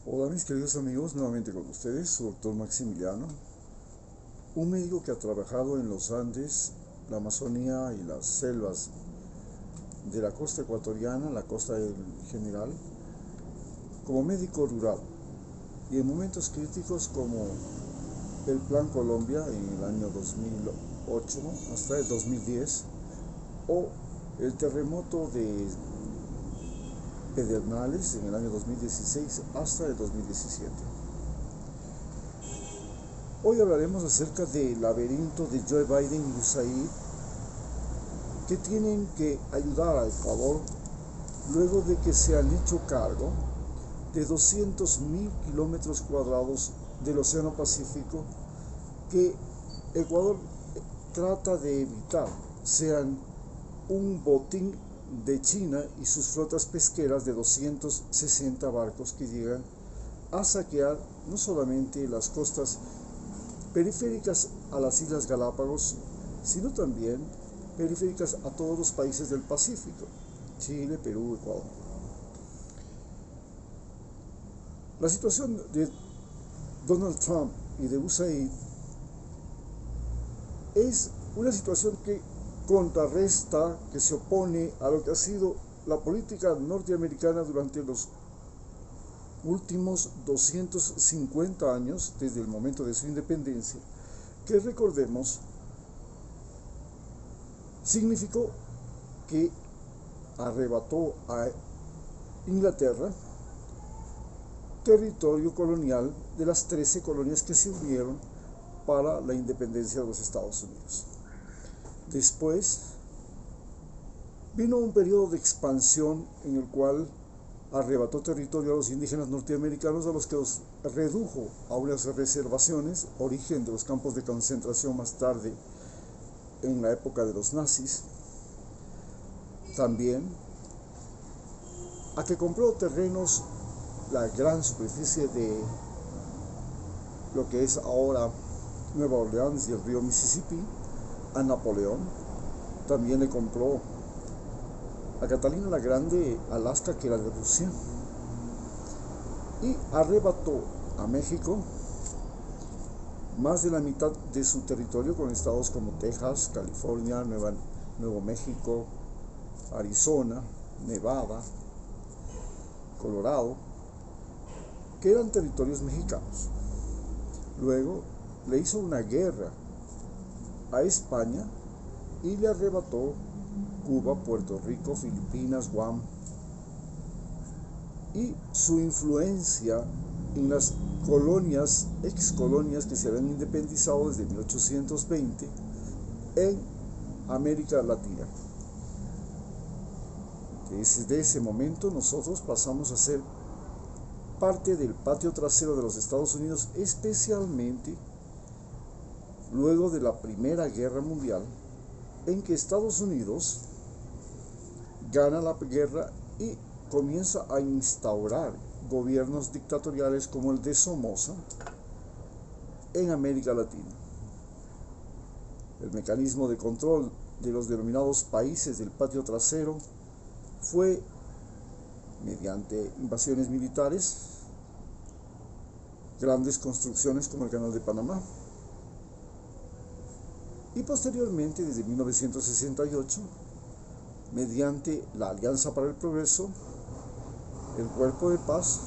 Hola mis queridos amigos, nuevamente con ustedes, su doctor Maximiliano, un médico que ha trabajado en los Andes, la Amazonía y las selvas de la costa ecuatoriana, la costa en general, como médico rural y en momentos críticos como el Plan Colombia en el año 2008 hasta el 2010 o el terremoto de Pedernales en el año 2016 hasta el 2017. Hoy hablaremos acerca del laberinto de Joe Biden y USAID que tienen que ayudar a Ecuador luego de que se han hecho cargo de 200.000 kilómetros cuadrados del Océano Pacífico que Ecuador trata de evitar sean un botín de China y sus flotas pesqueras de 260 barcos que llegan a saquear no solamente las costas periféricas a las Islas Galápagos, sino también periféricas a todos los países del Pacífico, Chile, Perú, Ecuador. La situación de Donald Trump y de USAID es una situación que contrarresta, que se opone a lo que ha sido la política norteamericana durante los últimos 250 años, desde el momento de su independencia, que recordemos, significó que arrebató a Inglaterra territorio colonial de las 13 colonias que se unieron para la independencia de los Estados Unidos. Después vino un periodo de expansión en el cual arrebató territorio a los indígenas norteamericanos, a los que los redujo a unas reservaciones, origen de los campos de concentración más tarde en la época de los nazis. También a que compró terrenos, la gran superficie de lo que es ahora Nueva Orleans y el río Mississippi, a Napoleón. También le compró a Catalina la Grande Alaska, que era de Rusia, y arrebató a México más de la mitad de su territorio con estados como Texas, California, Nuevo México, Arizona, Nevada, Colorado, que eran territorios mexicanos. Luego le hizo una guerra a España y le arrebató Cuba, Puerto Rico, Filipinas, Guam, y su influencia en las colonias, excolonias que se habían independizado desde 1820 en América Latina. Desde ese momento nosotros pasamos a ser parte del patio trasero de los Estados Unidos, especialmente luego de la Primera Guerra Mundial, en que Estados Unidos gana la guerra y comienza a instaurar gobiernos dictatoriales como el de Somoza en América Latina. El mecanismo de control de los denominados países del patio trasero fue mediante invasiones militares, grandes construcciones como el Canal de Panamá, y posteriormente, desde 1968, mediante la Alianza para el Progreso, el Cuerpo de Paz,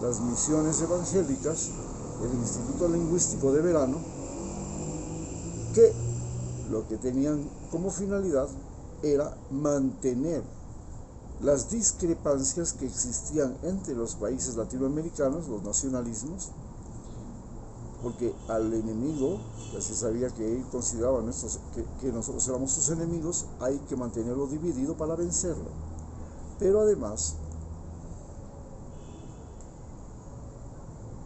las misiones evangélicas, el Instituto Lingüístico de Verano, que lo que tenían como finalidad era mantener las discrepancias que existían entre los países latinoamericanos, los nacionalismos, porque al enemigo, ya se sabía que él consideraba que nosotros éramos sus enemigos, hay que mantenerlo dividido para vencerlo. Pero además,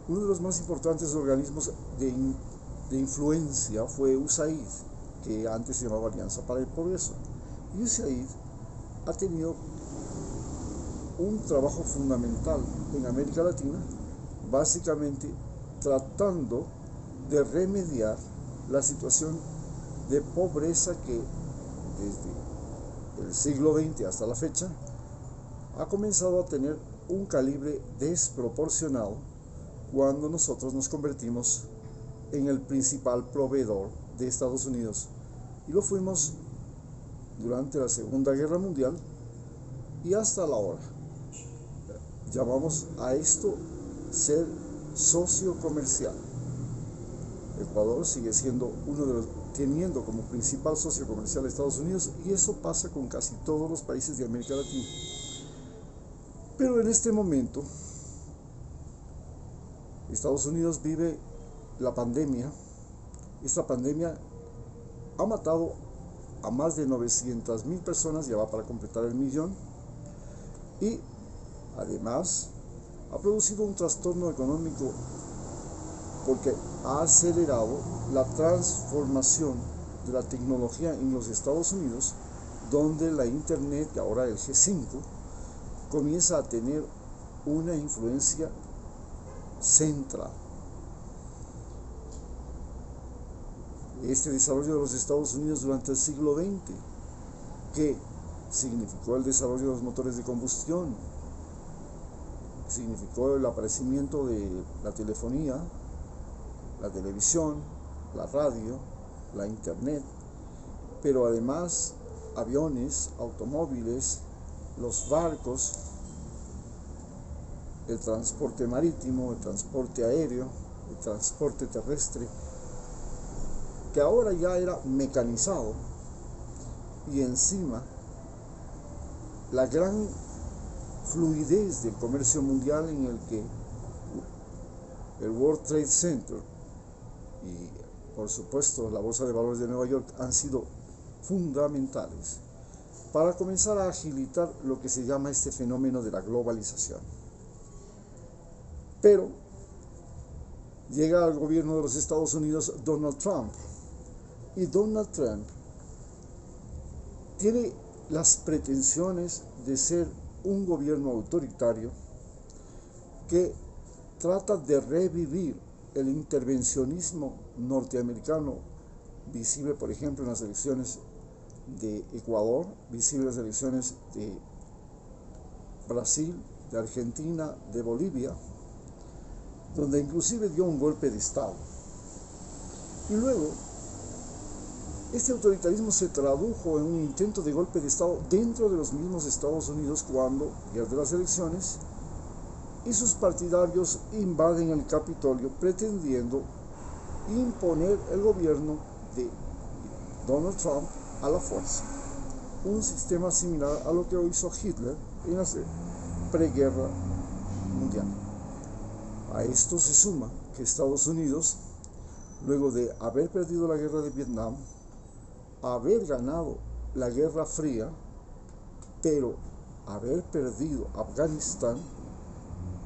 uno de los más importantes organismos de influencia fue USAID, que antes se llamaba Alianza para el Progreso. Y USAID ha tenido un trabajo fundamental en América Latina, básicamente tratando de remediar la situación de pobreza que desde el siglo XX hasta la fecha ha comenzado a tener un calibre desproporcionado cuando nosotros nos convertimos en el principal proveedor de Estados Unidos. Y lo fuimos durante la Segunda Guerra Mundial y hasta la hora. Llamamos a esto ser socio comercial. Ecuador sigue siendo teniendo como principal socio comercial a Estados Unidos, y eso pasa con casi todos los países de América Latina. Pero en este momento, Estados Unidos vive la pandemia. Esta pandemia ha matado a más de 900,000 personas, ya va para completar el 1,000,000, y además ha producido un trastorno económico porque ha acelerado la transformación de la tecnología en los Estados Unidos, donde la Internet, y ahora el G5, comienza a tener una influencia central. Este desarrollo de los Estados Unidos durante el siglo XX, que significó el desarrollo de los motores de combustión, significó el aparecimiento de la telefonía, la televisión, la radio, la internet, pero además aviones, automóviles, los barcos, el transporte marítimo, el transporte aéreo, el transporte terrestre, que ahora ya era mecanizado, y encima la gran fluidez del comercio mundial, en el que el World Trade Center y por supuesto la Bolsa de Valores de Nueva York han sido fundamentales para comenzar a agilitar lo que se llama este fenómeno de la globalización. Pero llega al gobierno de los Estados Unidos Donald Trump, y Donald Trump tiene las pretensiones de ser un gobierno autoritario que trata de revivir el intervencionismo norteamericano, visible por ejemplo en las elecciones de Ecuador, visible en las elecciones de Brasil, de Argentina, de Bolivia, donde inclusive dio un golpe de Estado. Y luego, este autoritarismo se tradujo en un intento de golpe de Estado dentro de los mismos Estados Unidos, cuando pierde las elecciones y sus partidarios invaden el Capitolio pretendiendo imponer el gobierno de Donald Trump a la fuerza. Un sistema similar a lo que hizo Hitler en la preguerra mundial. A esto se suma que Estados Unidos, luego de haber perdido la guerra de Vietnam, haber ganado la Guerra Fría, pero haber perdido Afganistán,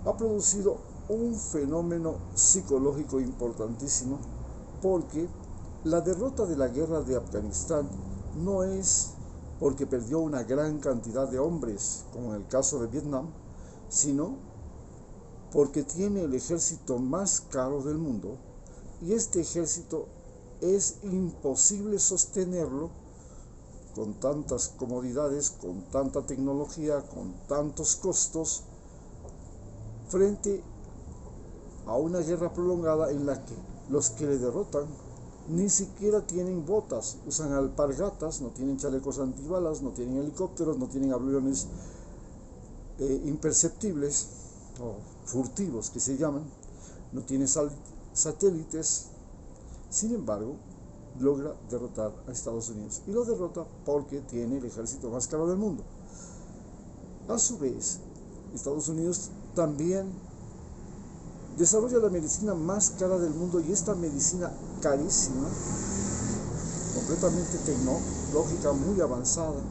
ha producido un fenómeno psicológico importantísimo, porque la derrota de la guerra de Afganistán no es porque perdió una gran cantidad de hombres, como en el caso de Vietnam, sino porque tiene el ejército más caro del mundo, y este ejército es imposible sostenerlo con tantas comodidades, con tanta tecnología, con tantos costos, frente a una guerra prolongada en la que los que le derrotan ni siquiera tienen botas, usan alpargatas, no tienen chalecos antibalas, no tienen helicópteros, no tienen aviones imperceptibles o furtivos que se llaman, no tienen satélites. Sin embargo, logra derrotar a Estados Unidos, y lo derrota porque tiene el ejército más caro del mundo. A su vez, Estados Unidos también desarrolla la medicina más cara del mundo, y esta medicina carísima, completamente tecnológica, muy avanzada,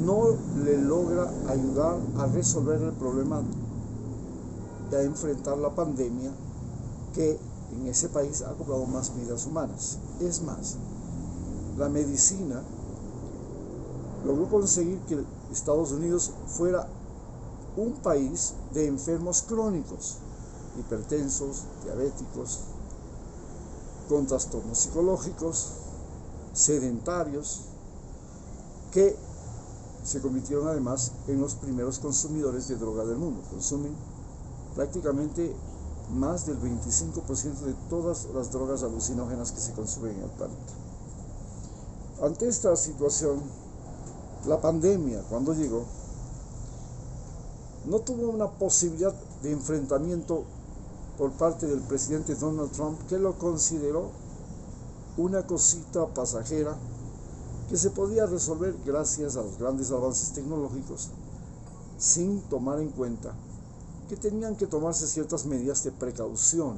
no le logra ayudar a resolver el problema y a enfrentar la pandemia que en ese país ha cobrado más vidas humanas. Es más, la medicina logró conseguir que Estados Unidos fuera un país de enfermos crónicos, hipertensos, diabéticos, con trastornos psicológicos, sedentarios, que se convirtieron además en los primeros consumidores de droga del mundo. Consumen prácticamente más del 25% de todas las drogas alucinógenas que se consumen en el planeta. Ante esta situación, la pandemia, cuando llegó, no tuvo una posibilidad de enfrentamiento por parte del presidente Donald Trump, que lo consideró una cosita pasajera que se podía resolver gracias a los grandes avances tecnológicos, sin tomar en cuenta que tenían que tomarse ciertas medidas de precaución,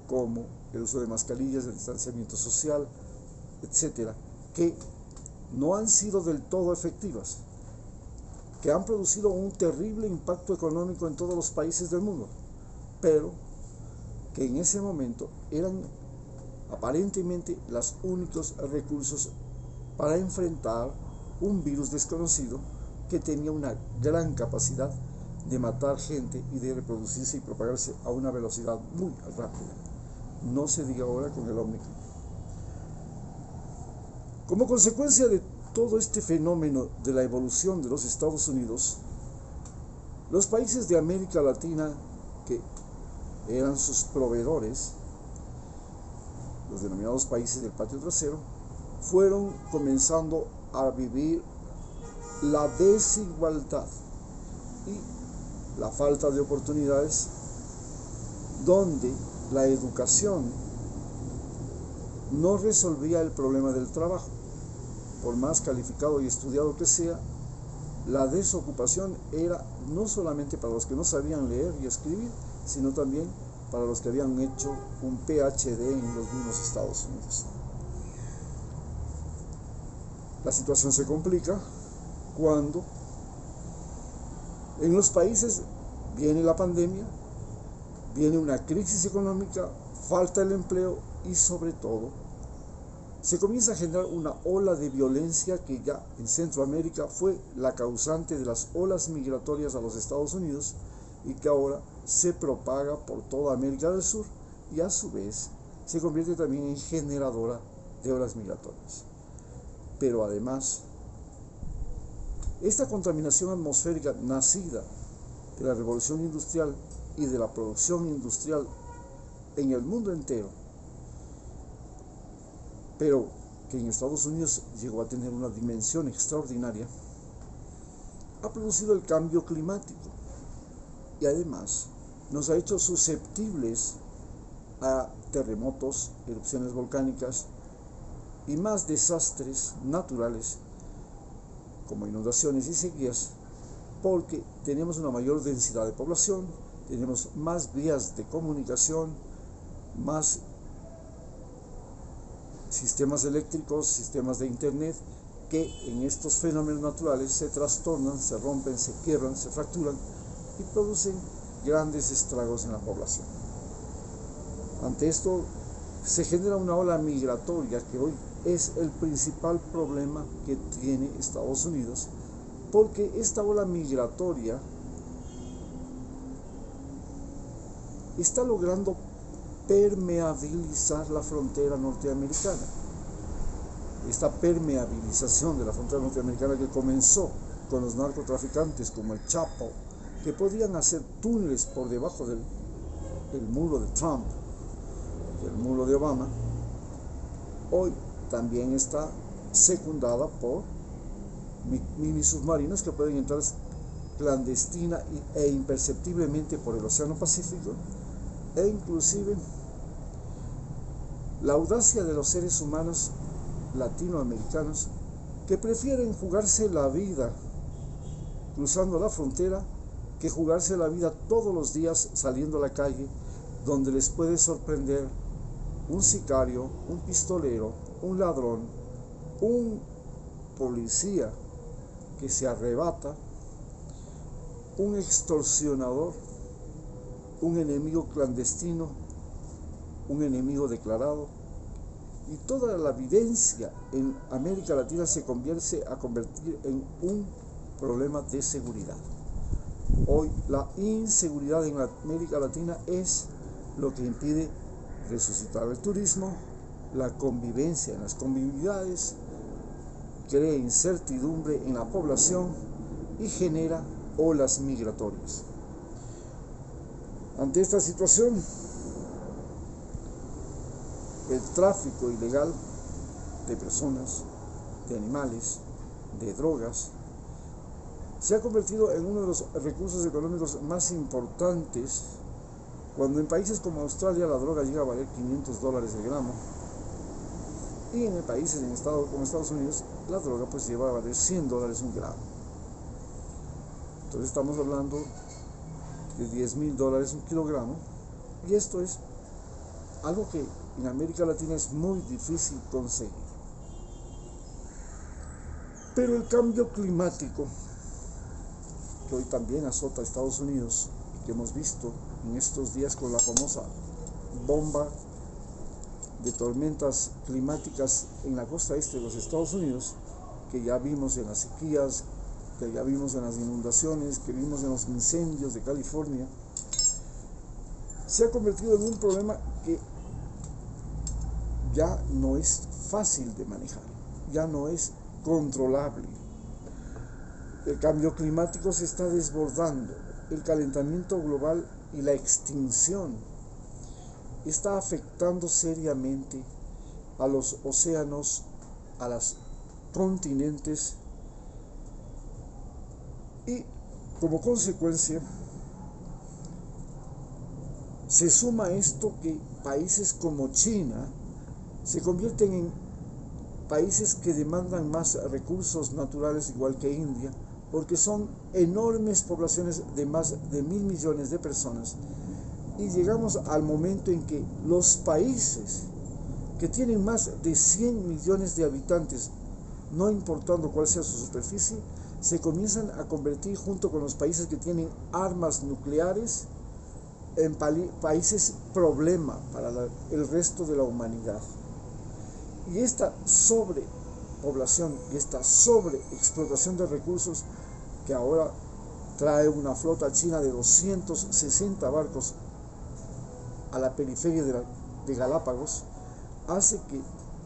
como el uso de mascarillas, el distanciamiento social, etcétera, que no han sido del todo efectivas, que han producido un terrible impacto económico en todos los países del mundo, pero que en ese momento eran aparentemente los únicos recursos para enfrentar un virus desconocido que tenía una gran capacidad de matar gente y de reproducirse y propagarse a una velocidad muy rápida. No se diga ahora con el Omicron. Como consecuencia de todo este fenómeno de la evolución de los Estados Unidos, los países de América Latina, que eran sus proveedores, los denominados países del patio trasero, fueron comenzando a vivir la desigualdad y la falta de oportunidades, donde la educación no resolvía el problema del trabajo. Por más calificado y estudiado que sea, la desocupación era no solamente para los que no sabían leer y escribir, sino también para los que habían hecho un PhD en los mismos Estados Unidos. La situación se complica cuando en los países viene la pandemia, viene una crisis económica, falta el empleo y sobre todo se comienza a generar una ola de violencia que ya en Centroamérica fue la causante de las olas migratorias a los Estados Unidos y que ahora se propaga por toda América del Sur y a su vez se convierte también en generadora de olas migratorias. Pero además, esta contaminación atmosférica nacida de la revolución industrial y de la producción industrial en el mundo entero, pero que en Estados Unidos llegó a tener una dimensión extraordinaria, ha producido el cambio climático y además nos ha hecho susceptibles a terremotos, erupciones volcánicas y más desastres naturales como inundaciones y sequías, porque tenemos una mayor densidad de población, tenemos más vías de comunicación, más sistemas eléctricos, sistemas de internet, que en estos fenómenos naturales se trastornan, se rompen, se quiebran, se fracturan y producen grandes estragos en la población. Ante esto se genera una ola migratoria que hoy es el principal problema que tiene Estados Unidos, porque esta ola migratoria está logrando permeabilizar la frontera norteamericana. Esta permeabilización de la frontera norteamericana que comenzó con los narcotraficantes como el Chapo, que podían hacer túneles por debajo del muro de Trump, del muro de Obama, hoy también está secundada por mini submarinos que pueden entrar clandestina e imperceptiblemente por el Océano Pacífico, e inclusive la audacia de los seres humanos latinoamericanos que prefieren jugarse la vida cruzando la frontera que jugarse la vida todos los días saliendo a la calle, donde les puede sorprender un sicario, un pistolero, un ladrón, un policía que se arrebata, un extorsionador, un enemigo clandestino, un enemigo declarado, y toda la evidencia en América Latina se comienza a convertir en un problema de seguridad. Hoy la inseguridad en América Latina es lo que impide resucitar el turismo, la convivencia en las comunidades, crea incertidumbre en la población y genera olas migratorias. Ante esta situación, el tráfico ilegal de personas, de animales, de drogas, se ha convertido en uno de los recursos económicos más importantes, cuando en países como Australia la droga llega a valer $500 el gramo, y en países como Estados Unidos la droga pues lleva a valer $100 un gramo. Entonces estamos hablando de $10.000 un kilogramo, y esto es algo que en América Latina es muy difícil conseguir. Pero el cambio climático, que hoy también azota a Estados Unidos, y que hemos visto en estos días con la famosa bomba de tormentas climáticas en la costa este de los Estados Unidos, que ya vimos en las sequías, que ya vimos en las inundaciones, que vimos en los incendios de California, se ha convertido en un problema que ya no es fácil de manejar, ya no es controlable. El cambio climático se está desbordando, el calentamiento global y la extinción está afectando seriamente a los océanos, a los continentes, y como consecuencia se suma esto que países como China se convierten en países que demandan más recursos naturales, igual que India, porque son enormes poblaciones de más de 1.000 millones de personas, y llegamos al momento en que los países que tienen más de 100 millones de habitantes, no importando cuál sea su superficie, se comienzan a convertir, junto con los países que tienen armas nucleares, en países problema para el resto de la humanidad. Y esta sobrepoblación y esta sobreexplotación de recursos, que ahora trae una flota china de 260 barcos a la periferia de Galápagos, hace que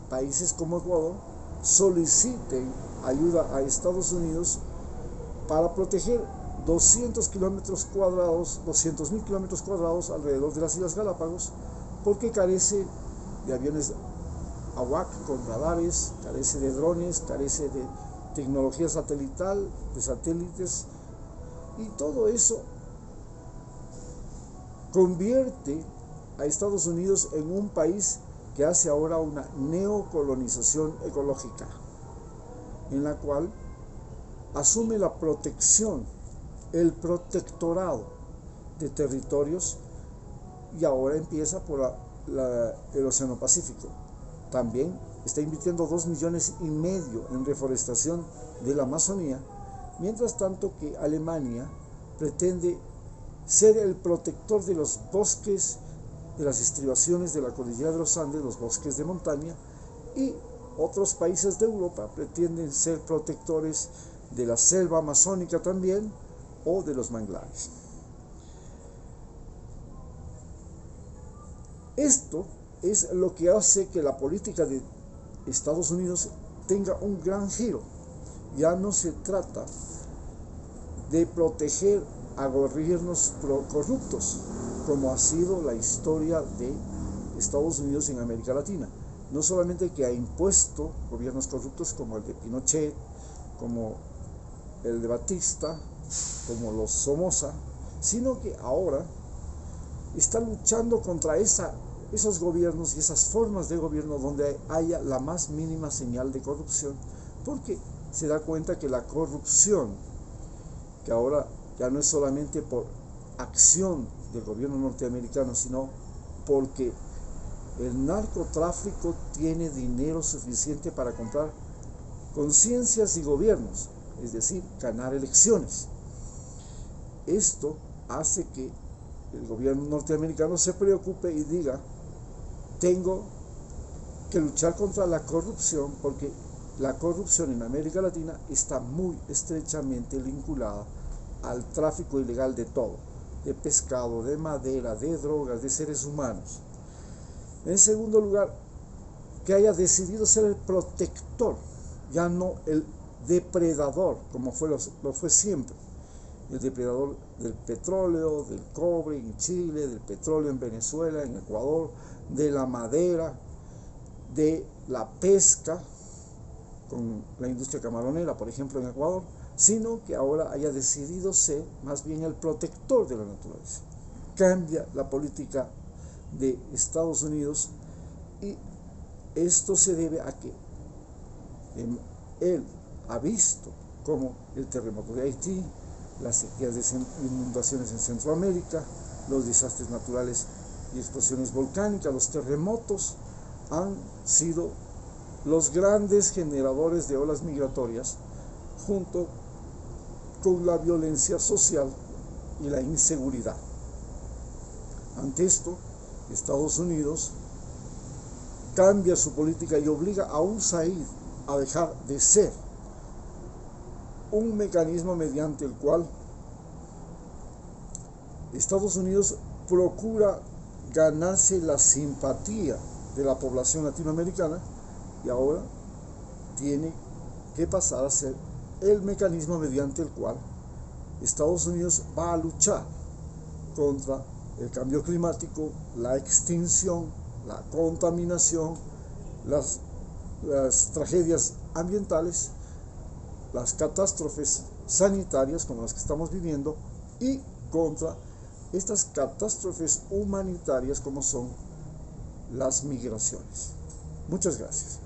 países como Ecuador soliciten ayuda a Estados Unidos para proteger 200.000 kilómetros cuadrados alrededor de las Islas Galápagos, porque carece de aviones AWAC con radares, carece de drones, carece de tecnología satelital, de satélites, y todo eso convierte a Estados Unidos en un país que hace ahora una neocolonización ecológica, en la cual asume la protección, el protectorado de territorios, y ahora empieza por el Océano Pacífico. También está invirtiendo 2,5 millones en reforestación de la Amazonía, mientras tanto que Alemania pretende ser el protector de los bosques, de las estribaciones de la cordillera de los Andes, los bosques de montaña, y otros países de Europa pretenden ser protectores de la selva amazónica también, o de los manglares. Esto es lo que hace que la política de Estados Unidos tenga un gran giro. Ya no se trata de proteger a gobiernos corruptos, como ha sido la historia de Estados Unidos en América Latina. No solamente que ha impuesto gobiernos corruptos como el de Pinochet, como el de Batista, como los Somoza, sino que ahora está luchando contra esos gobiernos y esas formas de gobierno donde haya la más mínima señal de corrupción, porque se da cuenta que la corrupción, que ahora ya no es solamente por acción del gobierno norteamericano, sino porque el narcotráfico tiene dinero suficiente para comprar conciencias y gobiernos, es decir, ganar elecciones. Esto hace que el gobierno norteamericano se preocupe y diga: tengo que luchar contra la corrupción, porque la corrupción en América Latina está muy estrechamente vinculada al tráfico ilegal de todo, de pescado, de madera, de drogas, de seres humanos. En segundo lugar, que haya decidido ser el protector ya no el depredador, como lo fue siempre. El depredador del petróleo, del cobre en Chile, del petróleo en Venezuela, en Ecuador, de la madera, de la pesca, con la industria camaronera, por ejemplo, en Ecuador, sino que ahora haya decidido ser más bien el protector de la naturaleza. Cambia la política de Estados Unidos y esto se debe a que él ha visto como el terremoto de Haití, las sequías de inundaciones en Centroamérica, los desastres naturales y explosiones volcánicas, los terremotos han sido los grandes generadores de olas migratorias, junto con la violencia social y la inseguridad. Ante esto, Estados Unidos cambia su política y obliga a USAID a dejar de ser un mecanismo mediante el cual Estados Unidos procura ganarse la simpatía de la población latinoamericana, y ahora tiene que pasar a ser el mecanismo mediante el cual Estados Unidos va a luchar contra el cambio climático, la extinción, la contaminación, las tragedias ambientales, las catástrofes sanitarias como las que estamos viviendo, y contra estas catástrofes humanitarias como son las migraciones. Muchas gracias.